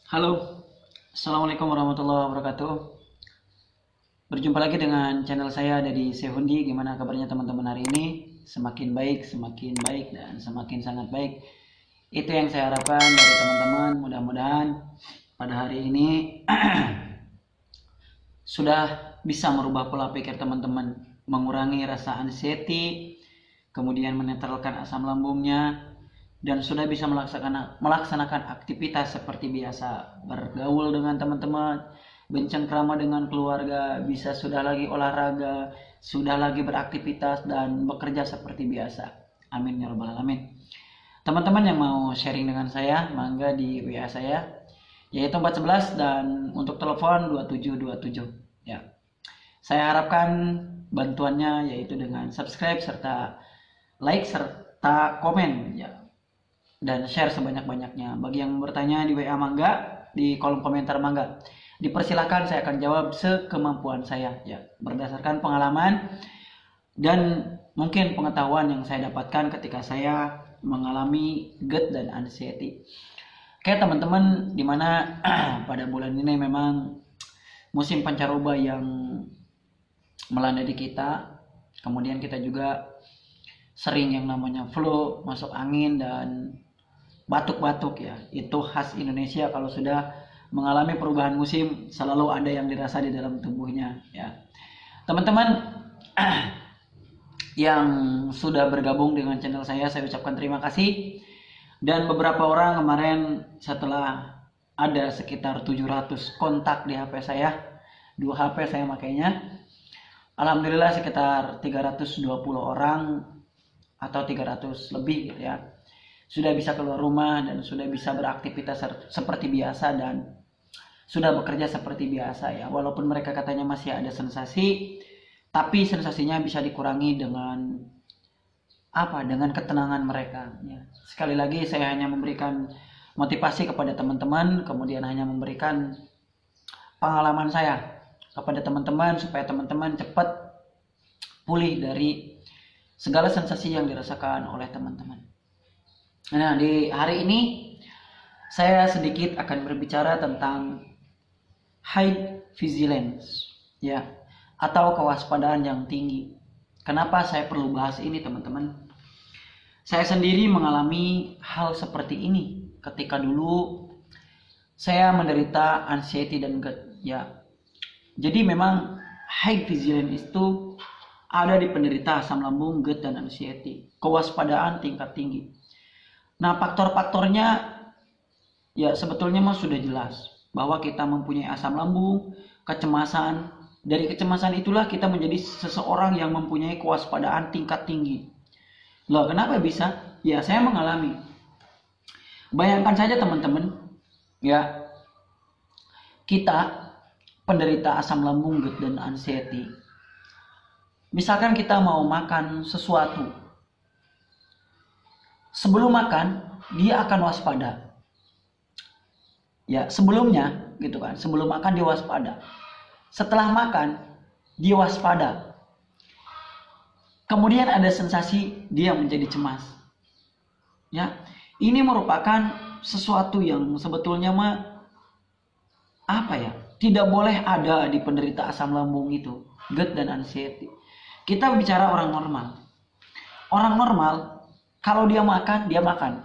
Halo, Assalamualaikum warahmatullahi wabarakatuh. Berjumpa lagi dengan channel saya dari Sehundi. Gimana kabarnya teman-teman hari ini? Semakin baik, dan semakin sangat baik. Itu yang saya harapkan dari teman-teman. Mudah-mudahan pada hari ini sudah bisa merubah pola pikir teman-teman, mengurangi rasa anxiety, kemudian menetralkan asam lambungnya, dan sudah bisa melaksanakan aktivitas seperti biasa, bergaul dengan teman-teman, bercengkrama dengan keluarga, bisa sudah lagi olahraga, sudah lagi beraktivitas dan bekerja seperti biasa. Amin ya rabbal alamin. Teman-teman yang mau sharing dengan saya, mangga di WA saya yaitu 411 dan untuk telepon 2727 ya. Saya harapkan bantuannya yaitu dengan subscribe serta like serta komen ya, dan share sebanyak-banyaknya. Bagi yang bertanya di WA mangga, di kolom komentar mangga. Dipersilakan, saya akan jawab sekemampuan saya ya, berdasarkan pengalaman dan mungkin pengetahuan yang saya dapatkan ketika saya mengalami GERD dan anxiety. Oke teman-teman, dimana pada bulan ini memang musim pancaroba yang melanda di kita. Kemudian kita juga sering yang namanya flu, masuk angin, dan batuk-batuk ya. Itu khas Indonesia, kalau sudah mengalami perubahan musim selalu ada yang dirasa di dalam tubuhnya ya. Teman-teman yang sudah bergabung dengan channel saya ucapkan terima kasih. Dan beberapa orang kemarin setelah ada sekitar 700 kontak di HP saya, 2 HP saya makainya, alhamdulillah sekitar 320 orang atau 300 lebih gitu ya, sudah bisa keluar rumah dan sudah bisa beraktivitas seperti biasa dan sudah bekerja seperti biasa ya. Walaupun mereka katanya masih ada sensasi, tapi sensasinya bisa dikurangi dengan dengan ketenangan mereka ya. Sekali lagi saya hanya memberikan motivasi kepada teman-teman, kemudian hanya memberikan pengalaman saya kepada teman-teman supaya teman-teman cepat pulih dari segala sensasi yang dirasakan oleh teman-teman. Nah, di hari ini saya sedikit akan berbicara tentang high vigilance ya, atau kewaspadaan yang tinggi. Kenapa saya perlu bahas ini teman-teman? Saya sendiri mengalami hal seperti ini ketika dulu saya menderita anxiety dan GERD ya. Jadi memang high vigilance itu ada di penderita asam lambung, GERD dan anxiety. Kewaspadaan tingkat tinggi. Nah, faktor-faktornya ya sebetulnya mah sudah jelas, bahwa kita mempunyai asam lambung, kecemasan. Dari kecemasan itulah kita menjadi seseorang yang mempunyai kewaspadaan tingkat tinggi. Loh, kenapa bisa? Ya, saya mengalami. Bayangkan saja teman-teman, ya, kita penderita asam lambung, GERD dan anxiety. Misalkan kita mau makan sesuatu, sebelum makan dia akan waspada. Ya, sebelumnya gitu kan, sebelum makan dia waspada. Setelah makan dia waspada. Kemudian ada sensasi dia menjadi cemas. Ya, ini merupakan sesuatu yang sebetulnya tidak boleh ada di penderita asam lambung itu, GERD dan anxiety. Kita bicara orang normal. Orang normal kalau dia makan.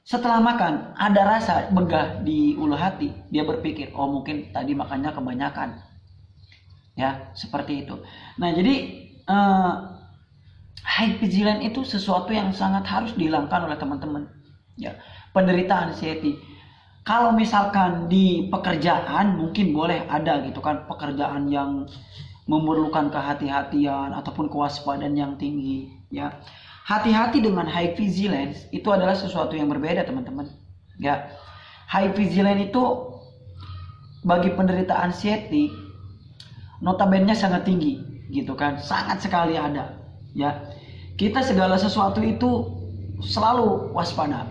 Setelah makan ada rasa begah di ulu hati, dia berpikir, oh mungkin tadi makannya kebanyakan. Ya, seperti itu. Nah, jadi high vigilance itu sesuatu yang sangat harus dihilangkan oleh teman-teman ya, penderita anxiety. Kalau misalkan di pekerjaan mungkin boleh ada gitu kan, pekerjaan yang memerlukan kehati-hatian ataupun kewaspadaan yang tinggi ya. Hati-hati dengan high vigilance itu adalah sesuatu yang berbeda teman-teman ya. High vigilance itu bagi penderita anxiety notabene sangat tinggi gitu kan, sangat sekali ada ya. Kita segala sesuatu itu selalu waspada.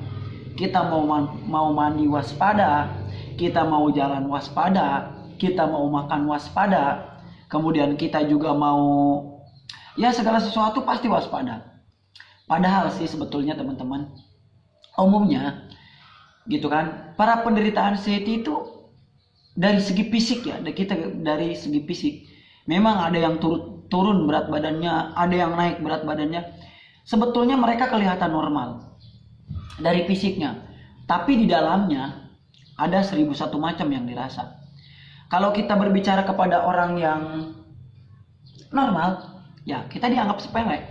Kita mau mandi waspada, kita mau jalan waspada, kita mau makan waspada, kemudian kita juga mau ya segala sesuatu pasti waspada. Padahal sih sebetulnya teman-teman, umumnya gitu kan. Para penderita anxiety itu dari segi fisik ya, dari segi fisik memang ada yang turun berat badannya, ada yang naik berat badannya. Sebetulnya mereka kelihatan normal dari fisiknya, tapi di dalamnya ada 1001 macam yang dirasa. Kalau kita berbicara kepada orang yang normal, ya kita dianggap sepele.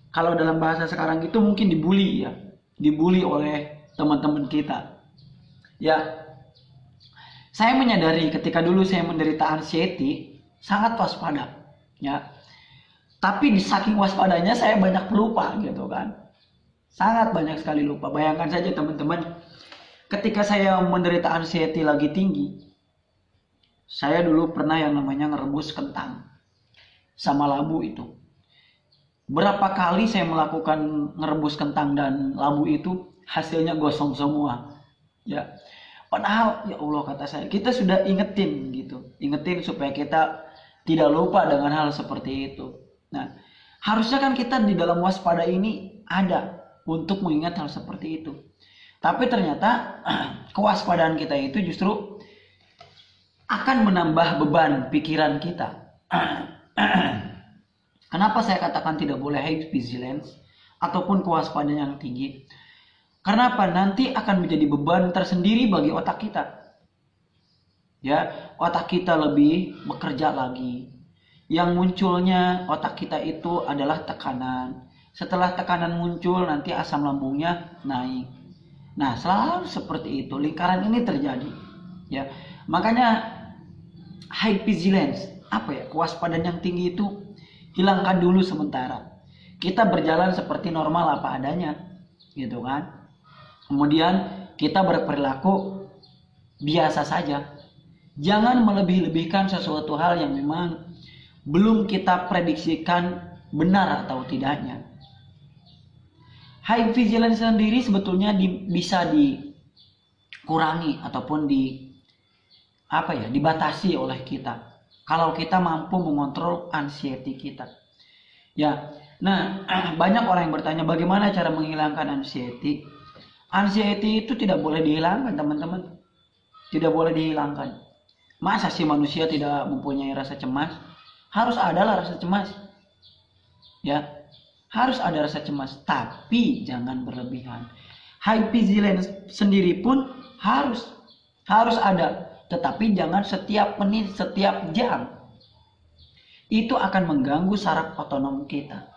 Kalau dalam bahasa sekarang itu mungkin dibully ya, dibully oleh teman-teman kita. Ya, saya menyadari ketika dulu saya menderita anxiety, sangat waspada, ya. Tapi di saking waspadanya saya banyak lupa gitu kan. Sangat banyak sekali lupa. Bayangkan saja teman-teman, ketika saya menderita anxiety lagi tinggi, saya dulu pernah yang namanya ngerebus kentang sama labu itu. Berapa kali saya melakukan ngerebus kentang dan labu itu, hasilnya gosong semua. Ya. Padahal ya Allah kata saya, kita sudah ingetin gitu. Ingetin supaya kita tidak lupa dengan hal seperti itu. Nah, harusnya kan kita di dalam waspada ini ada untuk mengingat hal seperti itu. Tapi ternyata kewaspadaan kita itu justru akan menambah beban pikiran kita. Kenapa saya katakan tidak boleh high vigilance ataupun kewaspadaan yang tinggi? Karena apa? Nanti akan menjadi beban tersendiri bagi otak kita. Ya, otak kita lebih bekerja lagi. Yang munculnya otak kita itu adalah tekanan. Setelah tekanan muncul, nanti asam lambungnya naik. Nah, selalu seperti itu. Lingkaran ini terjadi. Ya, makanya high vigilance, apa ya, kewaspadaan yang tinggi itu hilangkan dulu sementara. Kita berjalan seperti normal apa adanya, gitu kan. Kemudian kita berperilaku biasa saja. Jangan melebih-lebihkan sesuatu hal yang memang belum kita prediksikan benar atau tidaknya. High vigilance sendiri sebetulnya bisa dikurangi ataupun dibatasi oleh kita kalau kita mampu mengontrol anxiety kita. Ya, nah banyak orang yang bertanya bagaimana cara menghilangkan anxiety. Anxiety itu tidak boleh dihilangkan teman-teman, tidak boleh dihilangkan. Masa sih manusia tidak mempunyai rasa cemas? Harus ada lah rasa cemas, ya harus ada rasa cemas, tapi jangan berlebihan. High vigilance sendiri pun harus ada. Tetapi jangan setiap menit, setiap jam. Itu akan mengganggu saraf otonom kita.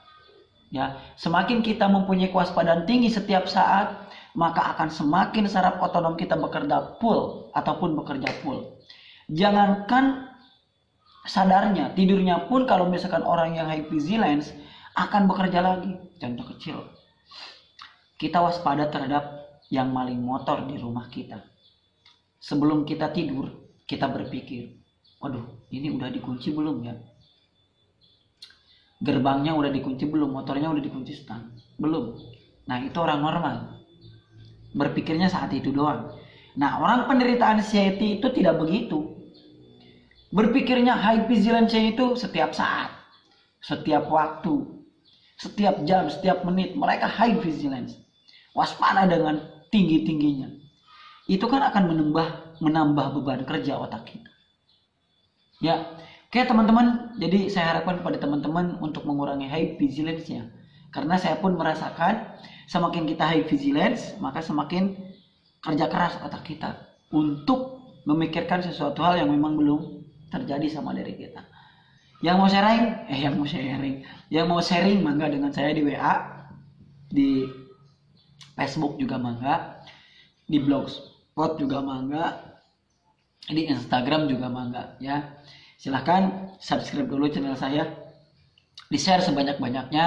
Ya, semakin kita mempunyai kewaspadaan tinggi setiap saat, maka akan semakin saraf otonom kita bekerja full ataupun bekerja full. Jangankan sadarnya, tidurnya pun kalau misalkan orang yang high vigilance akan bekerja lagi. Contoh kecil, kita waspada terhadap yang maling motor di rumah kita. Sebelum kita tidur, kita berpikir, waduh, ini udah dikunci belum ya? Gerbangnya udah dikunci belum? Motornya udah dikunci stang? Belum. Nah, itu orang normal. Berpikirnya saat itu doang. Nah, orang penderita anxiety itu tidak begitu. Berpikirnya high vigilance itu setiap saat, setiap waktu, setiap jam, setiap menit. Mereka high vigilance. Waspada dengan tinggi-tingginya. Itu kan akan menambah beban kerja otak kita. Ya, oke teman-teman. Jadi saya harapkan pada teman-teman untuk mengurangi high vigilance-nya. Karena saya pun merasakan semakin kita high vigilance, maka semakin kerja keras otak kita untuk memikirkan sesuatu hal yang memang belum terjadi sama diri kita. Yang mau sharing mangga dengan saya di WA, di Facebook juga mangga, di Blogspot juga mangga, di Instagram juga mangga ya. Silahkan subscribe dulu channel saya, di share sebanyak-banyaknya,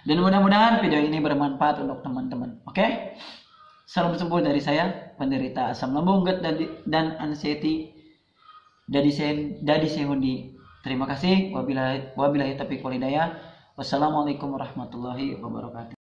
dan mudah-mudahan video ini bermanfaat untuk teman-teman. Oke? Salam sembuh dari saya, penderita asam lambung dan anxiety, Dadi Sehundi. Terima kasih. Wabillahi taufiq wal hidayah. Wassalamualaikum warahmatullahi wabarakatuh.